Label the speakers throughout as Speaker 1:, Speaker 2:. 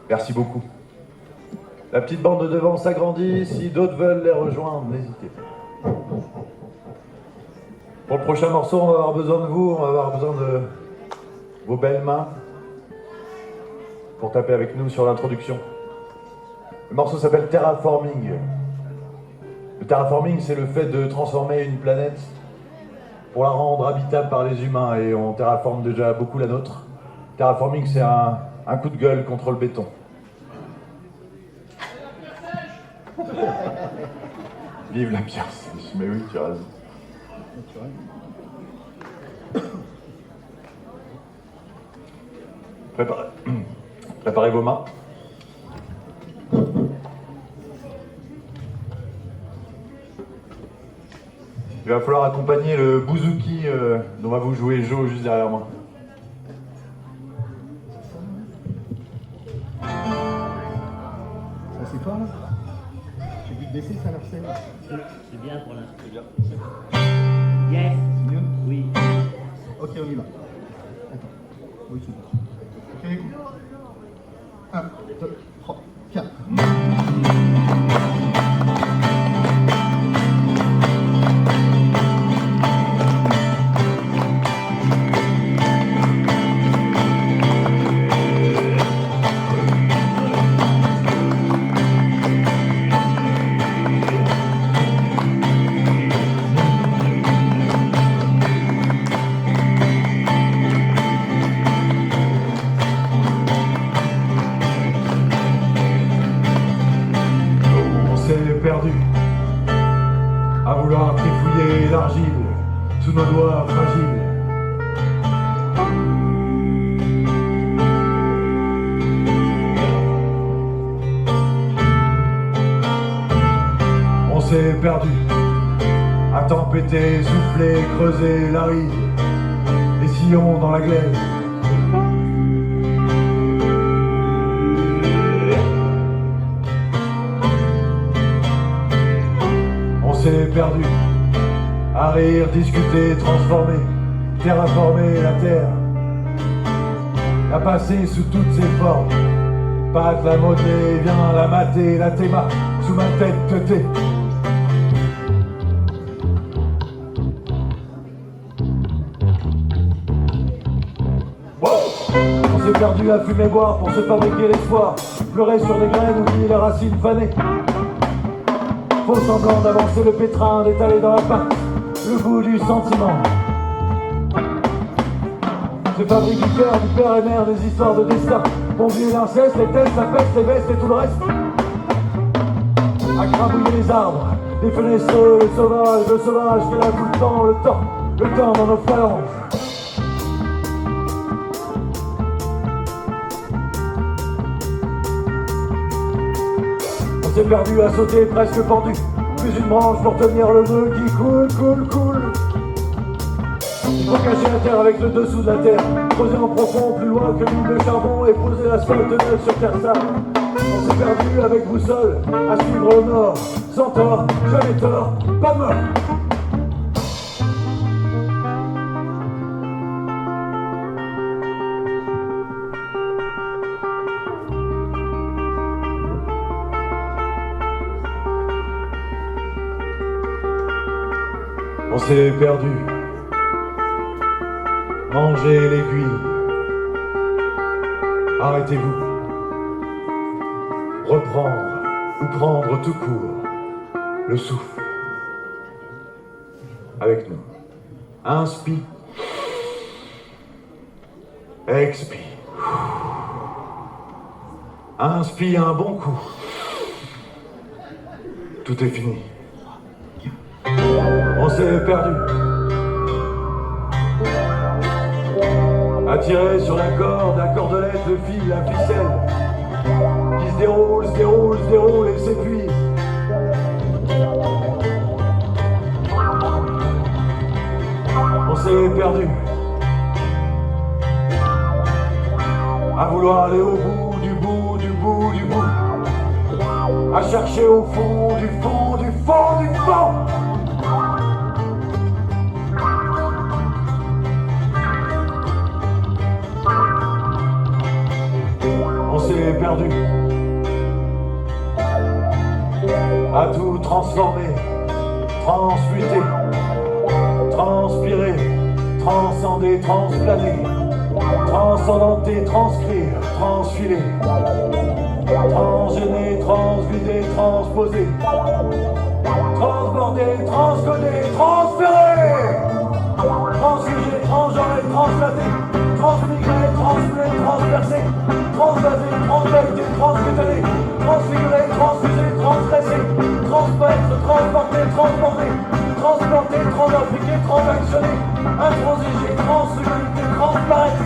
Speaker 1: Merci beaucoup. La petite bande de devant s'agrandit. Si d'autres veulent les rejoindre, n'hésitez pas. Pour le prochain morceau, on va avoir besoin de vous. On va avoir besoin de vos belles mains pour taper avec nous sur l'introduction. Le morceau s'appelle Terraforming. Le terraforming, c'est le fait de transformer une planète pour la rendre habitable par les humains, et on terraforme déjà beaucoup la nôtre. Terraforming, c'est un coup de gueule contre le béton. Vive la pierre sèche, mais oui, tu as raison. Préparez vos mains. Il va falloir accompagner le bouzouki dont va vous jouer Jo juste derrière moi.
Speaker 2: Ça c'est fort là. J'ai dû te baisser ça Marcel.
Speaker 3: C'est bien pour l'instant.
Speaker 1: C'est bien.
Speaker 3: Yes.
Speaker 2: C'est mieux.
Speaker 3: Oui.
Speaker 2: Ok, on y va. Attends. Oui, c'est bon. Ok. 1, 2, 3, 4.
Speaker 1: Perdu à vouloir trifouiller l'argile sous nos doigts fragiles. On s'est perdu à tempêter, souffler, creuser la ride, les sillons dans la glaise. On s'est perdu à rire, discuter, transformer, terraformer la terre, à passer sous toutes ses formes. Pâte la modelée, viens la mater, la théma, sous ma tête teutée. Wow. On s'est perdu à fumer boire pour se fabriquer l'espoir, pleurer sur des graines, oublier les racines fanées. Faux semblant d'avancer le pétrin, d'étaler dans la pâte le goût du sentiment. Se fabrique du cœur, du père et mère, des histoires de destin. Bon vieux l'inceste, les tests, la peste, les vestes et tout le reste. À crabouiller les arbres, des fenestreux, le sauvage qui a tout le temps dans nos phalanges. On s'est perdu à sauter presque pendu, plus une branche pour tenir le nœud qui coule. Il faut cacher la terre avec le dessous de la terre, creuser en profond, plus loin que l'île de charbon et poser l'asphalte neuf sur terre sable. On s'est perdu avec vous seul, à suivre au nord, sans tort, jamais tort, pas de mort. On s'est perdu. Mangez l'aiguille. Arrêtez-vous. Reprendre ou prendre tout court le souffle. Avec nous. Inspire. Expire. Inspire un bon coup. Tout est fini. On s'est perdu. À tirer sur la cordelette, le fil, la ficelle, qui se déroule et s'épuise. On s'est perdu. À vouloir aller au bout, du bout. À chercher au fond, du fond. On s'est perdu. À tout transformer, transmuter, transpirer, transcender, transplaner, transcendenter, transcrire, transfiler, transgéner, transvider, transposer, transborder, transcoder, transférer, transfuger, transgenrer, translater, transmigrer, transmuer, transpercer, transvaser, transvalider, transmuter, transfigurer, transfuser, transgresser, transmettre, transporter, transborder, transplanter, transappliquer, transactionner, intransiger, transhumanité, transparaître,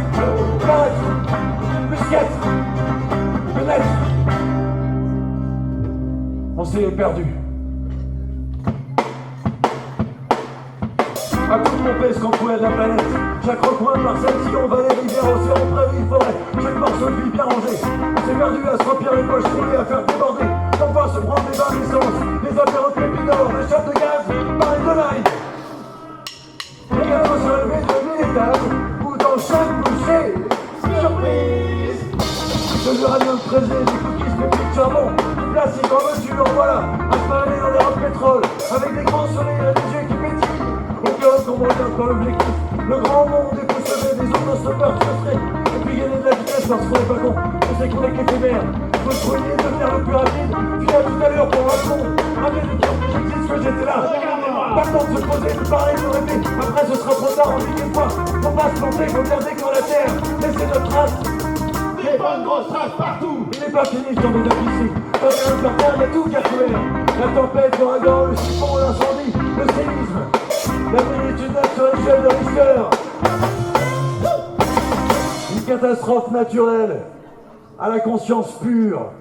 Speaker 1: paraître, puisqu'être, connaître. On s'est perdu. À tout pomper ce qu'on pouvait de la planète. Chaque recoin, parcelle, sillon, vallée, rivière, océan, prairie, forêt. Chaque morceau de vie bien rangé. On s'est perdu à se remplir les poches roulées, à faire déborder. Non pas se prendre des bains d'essence, des apéros de pépinor, des chambres de gaz, pareil de l'ail. Les gâteaux se relever de 1000 étages, ou dans chaque bouchée, surprise. De l'uranium fraisé, des cookies, pépites, charbon, plastique en mesure, voilà. À se marier dans les rangs de pétrole, avec des grands soleils et des yeux qui pétillent. Au cœur qu'on regarde par l'objectif, le grand monde est possédé des autostoppeurs frustrés. Et puis gagner de la vitesse parce qu'on est pas con, on sait qu'on est qu'éphémère. Faut se soigner, devenir le plus rapide, puis à tout à l'heure pour un con. Un des deux que j'existe que j'étais là. Pas le temps de se poser, de parler, de rêver. Après ce sera trop tard, on dit une fois. Faut pas se planter, faut garder quand la terre. Laissez notre trace. Des bonnes grosses traces partout. Il n'est pas fini, j'en ai déjà ici. Pas bien de par terre, il y a tout qu'à trouver. La tempête, l'ouragan, le siphon, l'incendie, le séisme. La plénitude naturelle chef de Richter. Une catastrophe naturelle à la conscience pure.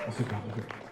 Speaker 1: On s'est perdu.